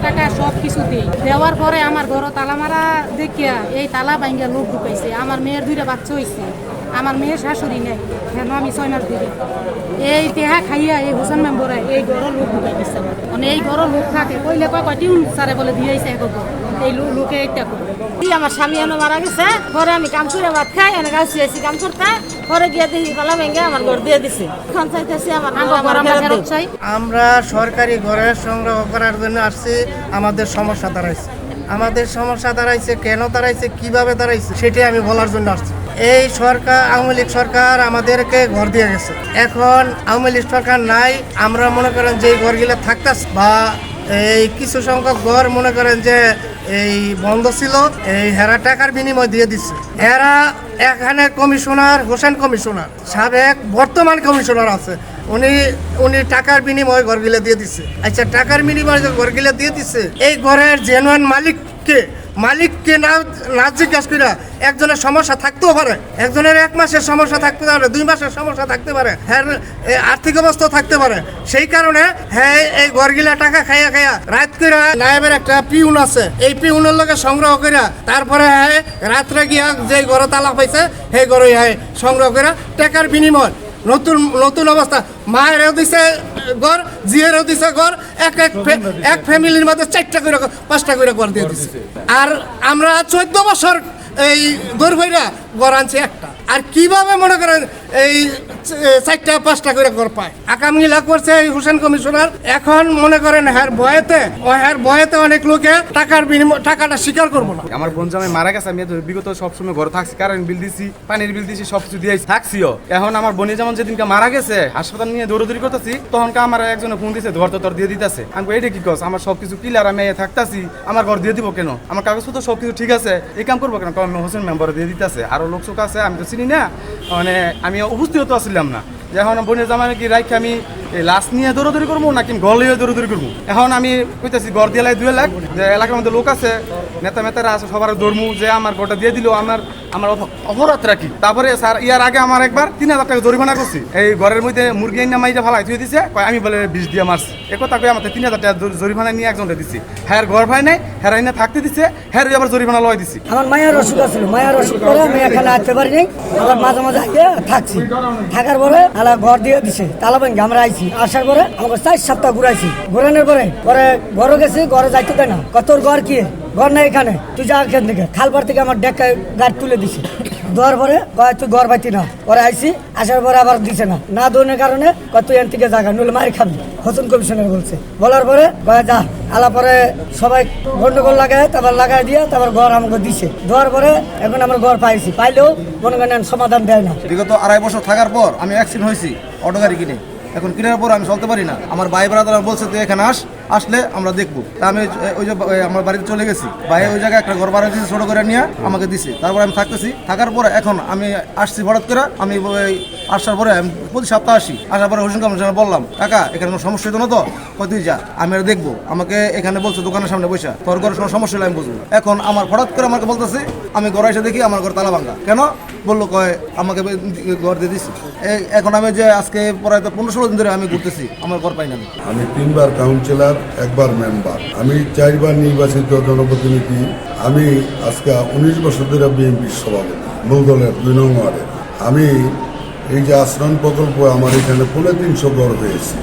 টাকা সব কিছু দিই। দেওয়ার পরে আমার ঘর তালা মারা দেখিয়া এই তালা ভাঙ্গা লোক ঢুকাইছে। আমার মেয়ের 2টা বাচ্চা হয়েছে, আমার মেয়ের শাশুড়ি নেই, কেন আমি 6 মাস দিদি এই তেহা খাইয়া এই হোসেন মেম্বরে এই ঘর লোক ঢুকাই দিচ্ছে। মানে এই ঘর লোক থাকে কইলে কয় টিউন সারে বলে দিয়েছে এক এই লোকে এইটা করে। আমার স্বামী এনে মারা গেছে, পরে আমি কাম করে ভাত খাই এনে গাছ শুয়েছি কাম করতে, পরে গিয়ে দেখি তালা ভেঙে আমার ঘর দিয়ে দিছে। এখন চাইতেছি আমার চাই। আমরা সরকারি ঘরের সংগ্রহ করার জন্য আসছি। আমাদের সমস্যা দাঁড়াইছে কেন দাঁড়াইছে, কিভাবে দাঁড়াইছে সেটাই আমি বলার জন্য আসছি। এই সরকার, আওয়ামী লীগ সরকার আমাদেরকে ঘর দিয়ে গেছে। এখন আওয়ামী লীগ সরকার নাই, আমরা মনে করেন যে ঘরগুলো থাকতেছে বা এই কিছু সংখ্যক ঘর মনে করেন যে এই বন্ধ ছিল, এই হেরা টাকার বিনিময় দিয়ে দিচ্ছে। এরা এখানে কমিশনার হোসেন কমিশনার সাবেক বর্তমান কমিশনার আছে, উনি টাকার বিনিময়ে ঘরগুলো দিয়ে দিচ্ছে। আচ্ছা, টাকার বিনিময়ে ঘরগুলো দিয়ে দিচ্ছে, এই ঘরের জেনুইন মালিককে না জিজ্ঞাসা করে একজনের সমস্যা থাকতেও পারে, একজনের 1 মাসের সমস্যা থাকতে পারে, 2 মাসের সমস্যা থাকতে পারে, হ্যাঁ আর্থিক অবস্থা থাকতে পারে। সেই কারণে হ্যাঁ এই ঘরগুলা টাকা খাইয়া রাত করে নায়েবের একটা পিউন আছে, এই পিউনের লোকে সংগ্রহ করে তারপরে হ্যাঁ রাত্রে গিয়া যে ঘরে তালা পাইছে সেই ঘরে হ্যাঁ সংগ্রহ করে টাকার বিনিময় নতুন অবস্থা। মায়েরও দিছে ঘর, জিয়েরও দিছে ঘর, এক ফ্যামিলির মধ্যে 4টা করে 5টা করে ঘর দিয়ে দিছে। আর আমরা 14 বছর এই দৌড় ঘর আনছি একটা। আর কিভাবে মনে করেন এই 4টা 5টা করে ঘর পায়? আকামগিলা করছে এই হোসেন কমিশনার। এখন মনে করেন হ্যার ভয়েতে অনেক লোকে টাকাটা স্বীকার করবো না। আমার বোন জামাই মারা গেছে, আমি বিগত সবসময় ঘরে থাকছি, কারেন্ট বিল দিছি, পানির বিল দিছি, সবকিছু দিয়ে থাকছিও। এখন আমার বোনের যেমন যেদিনকে মারা গেছে হাসপাতাল নিয়ে দৌড়দৌড়ি করতেছি, তখনকে আমার একজনে ফোন দিছে ঘর তো দিয়ে দিতেছে। আমি এটা কি কস, আমার সবকিছু ক্লিয়ার, আমি থাকতাছি, আমার ঘর দিয়ে দিব কেন? আমার কাগজপত্র সবকিছু ঠিক আছে, এই কাম করবো কেন? কারণ হোসেন মেম্বারে দিয়ে দিতেছে। আরো লোক চোখ আছে, আমি তো চিনি না, মানে আমি উপস্থিত আসছিলাম না। এখন বোনের জামাই কি রাখি আমি লাশ নিয়ে দৌড়দৌড়ি করবো নাকি ঘর লিয়ে দৌড়দৌড়ি করবো? এখন আমি কইতেছি ঘর দিয়ে 2 লাখ, যে এলাকার মধ্যে লোক আছে, নেতারা আছে, সবার ধর্মু যে আমার ঘরটা দিয়ে দিল, আমার অপরাধ রাখি। তারপরে স্যার ইয়ার আগে আমার একবার 3000 টাকা জরিমানা করছি, এই ঘরের মধ্যে মুরগি এনে মাইজা ফালাই থুয়ে দিছে, আমি বলে বিষ দিয়ে মারছি। একথা কই আমার 3000 টাকা জরিমানা নিয়ে একজনকে দিছি। হ্যাঁ ঘর ভাই নাই, হ্যাঁ এনে থাকতে দিছে, হ্যাঁ আবার জরিমানা লয় দিছি। আমার মায়ের অসুখ আছিল, মায়ের অসুখ করে আমি এখানে আসতে পারিনি। আবার মাঝে মাঝে থাকছি, থাকার পরে ঘর দিয়ে দিছে তালা ভাঙ্গি। আমরা আইছি, আসার পরে আমাকে 4 সপ্তাহ ঘুরাইছি। ঘুরানোর পরে ঘরে গেছি, ঘরে যাইতে দেয় না। তোর ঘর কি? ঘর নাই এখানে, তুই যা এখান থেকে। খালপার থেকে আমার ডেকা গাড়ি তুলে দিছে। দেওয়ার পরে তুই ঘর পাইতি না। পরে আইসি, আসার পরে আবার দিছে না দৌড়ের কারণে তুই এন থেকে জায়গা নইলে মারি খাবি, হোসেন কমিশনার বলছে। বলার পরে যা আলা, পরে সবাই গন্ডগোল লাগায়, তারপর লাগাই দিয়ে তারপর ঘর আমাকে দিছে। দেওয়ার পরে এখন আমরা ঘর পাইছি, পাইলেও মনে করেন সমাধান দেয় না। বিগত 2.5 বছর থাকার পর আমি অ্যাক্সিডেন্ট হয়েছি অটো গাড়ি কিনে। এখন কেনার পর আমি চলতে পারি না। আমার ভাই ব্রাদার বলছে তুই এখানে আসলে আমরা দেখবো। তা আমি ওই যে আমার বাড়িতে চলে গেছি। ভাই ওই জায়গায় একটা ঘর ভাড়া দিয়েছে, ছোট করে নিয়ে আমাকে দিছে। তারপর আমি থাকতেছি, থাকার পরে এখন আমি আসছি হঠাৎ করে। আমি আসার পরে আমি প্রতি সপ্তাহে আসার পরে হোসেন কমিশনার বললাম, কাকা এখানে কোনো সমস্যা হতো না তো? তুই যা, আমি আর দেখবো। আমাকে এখানে বলছে দোকানের সামনে বসা, তোর ঘরের কোনো সমস্যা হলে আমি বুঝবো। এখন আমার হঠাৎ করে আমাকে বলতেছে, আমি ঘরে এসে দেখি আমার ঘর তালা ভাঙ্গা। কেন বললো? আমাকে ঘর দিয়ে দিছি। এখন আমি যে আজকে প্রায় 15-16 দিন ধরে আমি ঘুরতেছি, আমার ঘর পাই না। আমি 3বার কাউন্সিলর, 1বার মেম্বার, আমি 4বার নির্বাচিত জনপ্রতিনিধি। আমি আজকে 19 বছর ধরে বিএনপির সভাপতি, নৌদলের 2 নং ওয়ার্ডের। আমি এই যে আশ্রম প্রকল্প, আমার এখানে 350 ঘর হয়েছে।